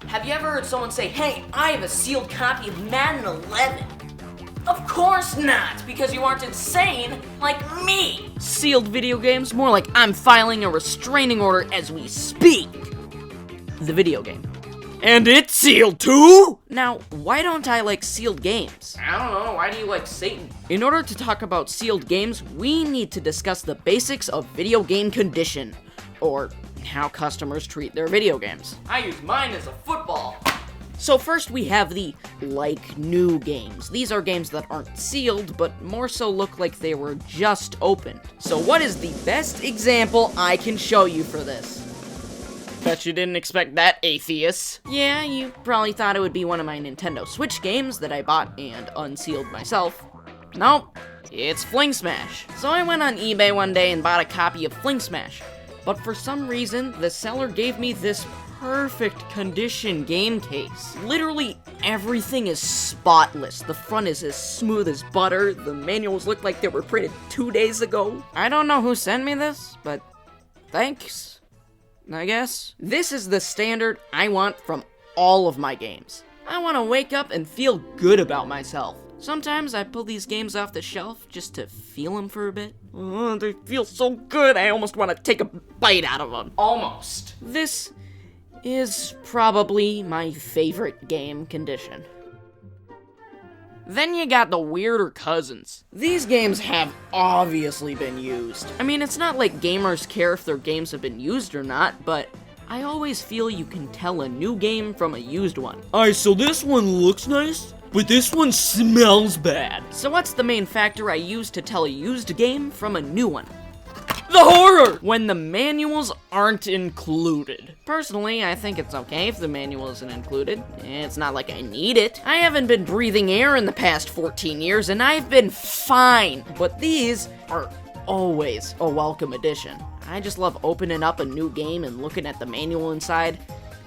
Have you ever heard someone say, hey, I have a sealed copy of Madden 11? Of course not, because you aren't insane like me. Sealed video games? More like I'm filing a restraining order as we speak. The video game. And it's sealed too? Now, why don't I like sealed games? I don't know, why do you like Satan? In order to talk about sealed games, we need to discuss the basics of video game condition, or how customers treat their video games. I use mine as a football. So first we have the, like, new games. These are games that aren't sealed, but more so look like they were just opened. So what is the best example I can show you for this? Bet you didn't expect that, atheists. Yeah, you probably thought it would be one of my Nintendo Switch games that I bought and unsealed myself. Nope, it's FlingSmash. So I went on eBay one day and bought a copy of FlingSmash. But for some reason, the seller gave me this perfect condition game case. Literally everything is spotless. The front is as smooth as butter. The manuals look like they were printed 2 days ago. I don't know who sent me this, but thanks, I guess. This is the standard I want from all of my games. I want to wake up and feel good about myself. Sometimes I pull these games off the shelf just to feel them for a bit. Oh, they feel so good, I almost want to take a bite out of them. Almost. This is probably my favorite game condition. Then you got the weirder cousins. These games have obviously been used. I mean, it's not like gamers care if their games have been used or not, but I always feel you can tell a new game from a used one. Alright, so this one looks nice, but this one smells bad. So what's the main factor I use to tell a used game from a new one? The horror! When the manuals aren't included. Personally, I think it's okay if the manual isn't included. It's not like I need it. I haven't been breathing air in the past 14 years, and I've been fine. But these are always a welcome addition. I just love opening up a new game and looking at the manual inside,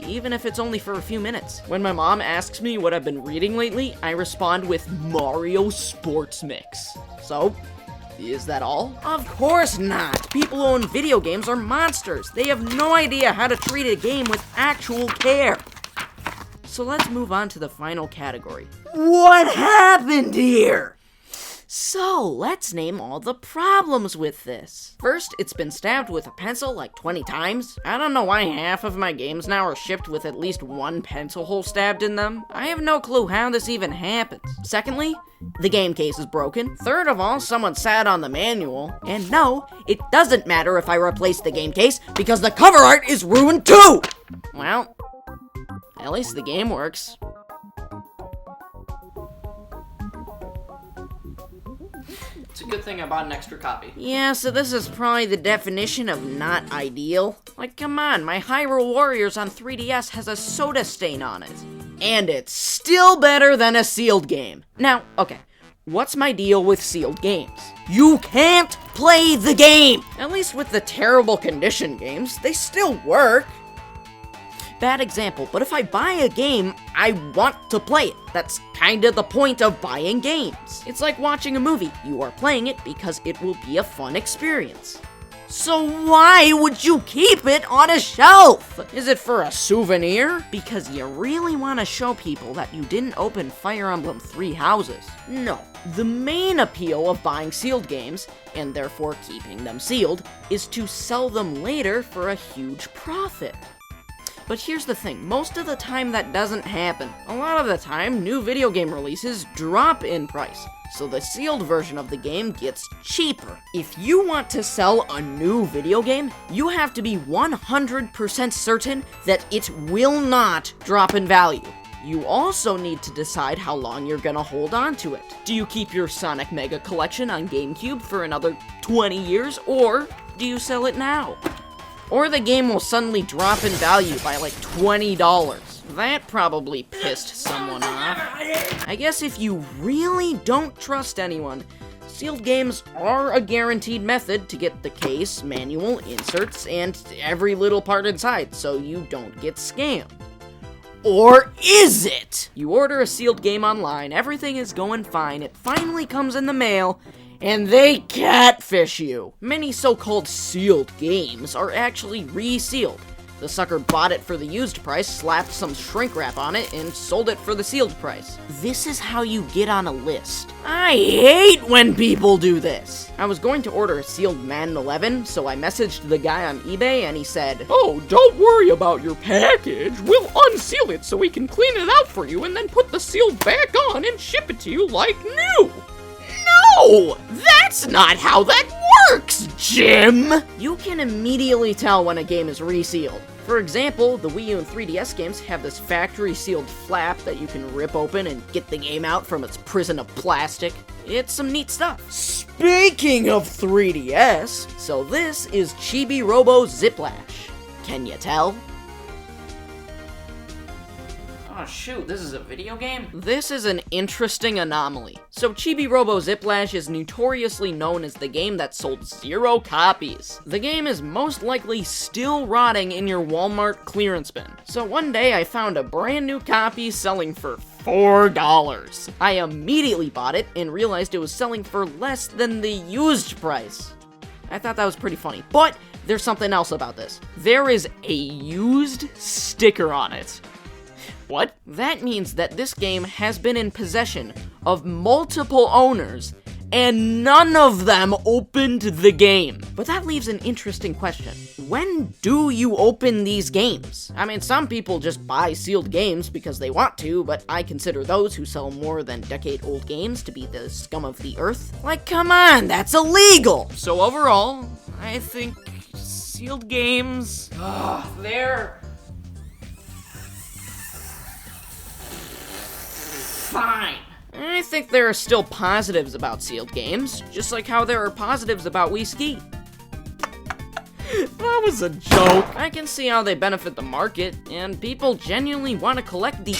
even if it's only for a few minutes. When my mom asks me what I've been reading lately, I respond with Mario Sports Mix. So, is that all? Of course not! People who own video games are monsters! They have no idea how to treat a game with actual care! So let's move on to the final category. What happened here? So, let's name all the problems with this. First, it's been stabbed with a pencil like 20 times. I don't know why half of my games now are shipped with at least one pencil hole stabbed in them. I have no clue how this even happens. Secondly, the game case is broken. Third of all, someone sat on the manual. And no, it doesn't matter if I replace the game case, because the cover art is ruined too! Well, at least the game works. It's a good thing I bought an extra copy. Yeah, so this is probably the definition of not ideal. Like, come on, my Hyrule Warriors on 3DS has a soda stain on it. And it's still better than a sealed game. Now, okay, what's my deal with sealed games? You can't play the game! At least with the terrible condition games, they still work. Bad example, but if I buy a game, I want to play it. That's kinda the point of buying games. It's like watching a movie. You are playing it because it will be a fun experience. So why would you keep it on a shelf? Is it for a souvenir? Because you really want to show people that you didn't open Fire Emblem 3 Houses. No. The main appeal of buying sealed games, and therefore keeping them sealed, is to sell them later for a huge profit. But here's the thing, most of the time that doesn't happen. A lot of the time, new video game releases drop in price, so the sealed version of the game gets cheaper. If you want to sell a new video game, you have to be 100% certain that it will not drop in value. You also need to decide how long you're gonna hold on to it. Do you keep your Sonic Mega Collection on GameCube for another 20 years, or do you sell it now? Or the game will suddenly drop in value by like $20. That probably pissed someone off. I guess if you really don't trust anyone, sealed games are a guaranteed method to get the case, manual, inserts, and every little part inside, so you don't get scammed. Or is it? You order a sealed game online, everything is going fine, it finally comes in the mail, and they catfish you. Many so-called sealed games are actually resealed. The sucker bought it for the used price, slapped some shrink wrap on it, and sold it for the sealed price. This is how you get on a list. I hate when people do this. I was going to order a sealed Madden 11, so I messaged the guy on eBay and he said, "Oh, don't worry about your package. We'll unseal it so we can clean it out for you and then put the seal back on and ship it to you like new." No! That's not how that works, Jim! You can immediately tell when a game is resealed. For example, the Wii U and 3DS games have this factory-sealed flap that you can rip open and get the game out from its prison of plastic. It's some neat stuff. Speaking of 3DS, so this is Chibi-Robo Ziplash. Can you tell? Oh shoot, this is a video game? This is an interesting anomaly. So Chibi-Robo Ziplash is notoriously known as the game that sold 0 copies. The game is most likely still rotting in your Walmart clearance bin. So one day I found a brand new copy selling for $4. I immediately bought it and realized it was selling for less than the used price. I thought that was pretty funny, but there's something else about this. There is a used sticker on it. What? That means that this game has been in possession of multiple owners, and none of them opened the game. But that leaves an interesting question. When do you open these games? I mean, some people just buy sealed games because they want to, but I consider those who sell more than decade-old games to be the scum of the earth. Like, come on, that's illegal! So overall, I think sealed games, they're fine. I think there are still positives about sealed games, just like how there are positives about Wii Ski. That was a joke. I can see how they benefit the market, and people genuinely want to collect the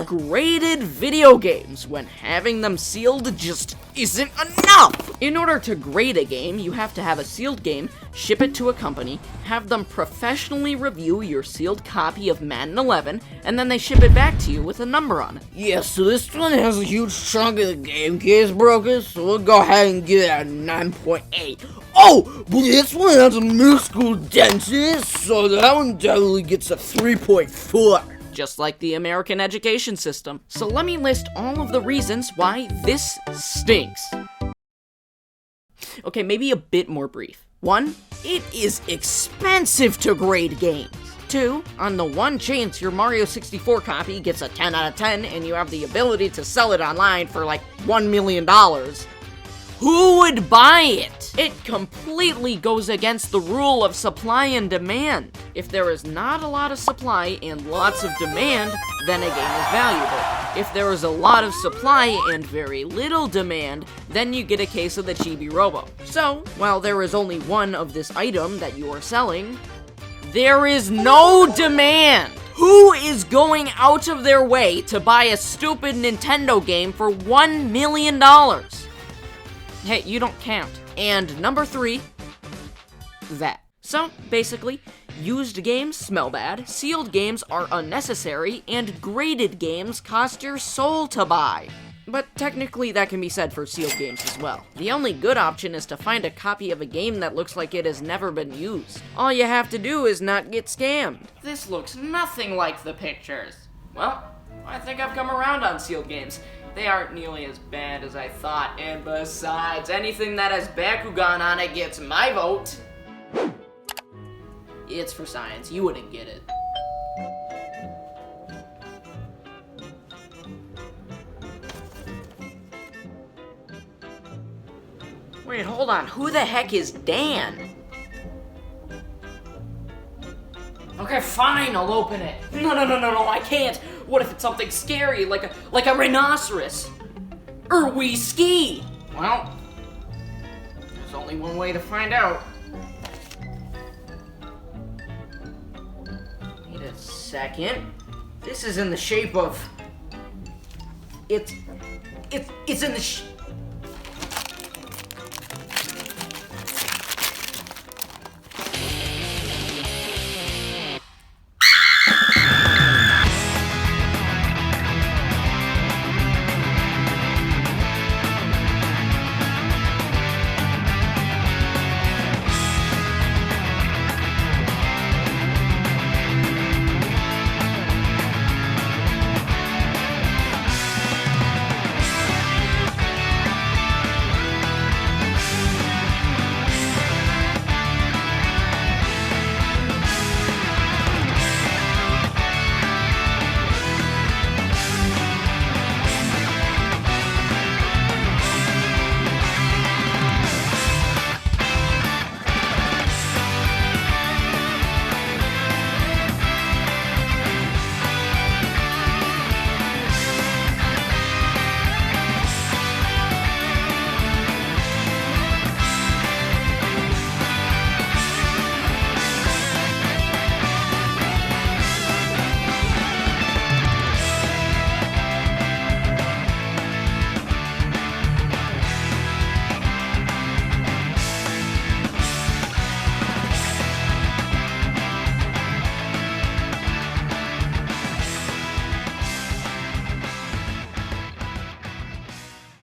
graded video games when having them sealed just isn't enough. In order to grade a game, you have to have a sealed game, ship it to a company, have them professionally review your sealed copy of Madden 11, and then they ship it back to you with a number on it. Yeah, so this one has a huge chunk of the game case broken, so we'll go ahead and give it a 9.8. Oh, but this one has a middle school dentist, so that one definitely gets a 3.4. Just like the American education system. So let me list all of the reasons why this stinks. Okay, maybe a bit more brief. 1, it is expensive to grade games. 2, on the one chance your Mario 64 copy gets a 10 out of 10 and you have the ability to sell it online for like $1 million, who would buy it? It completely goes against the rule of supply and demand. If there is not a lot of supply and lots of demand, then a game is valuable. If there is a lot of supply and very little demand, then you get a case of the Chibi-Robo. So, while there is only one of this item that you are selling, there is no demand. Who is going out of their way to buy a stupid Nintendo game for $1 million? Hey, you don't count. And number 3, that. So, basically, used games smell bad, sealed games are unnecessary, and graded games cost your soul to buy. But technically that can be said for sealed games as well. The only good option is to find a copy of a game that looks like it has never been used. All you have to do is not get scammed. This looks nothing like the pictures. Well, I think I've come around on sealed games. They aren't nearly as bad as I thought, and besides, anything that has Bakugan on it gets my vote. It's for science, you wouldn't get it. Wait, hold on, who the heck is Dan? Okay, fine, I'll open it. No, I can't. What if it's something scary, like a rhinoceros? Or Wii Ski? Well, there's only one way to find out. Wait a second. This is in the shape of... It's in the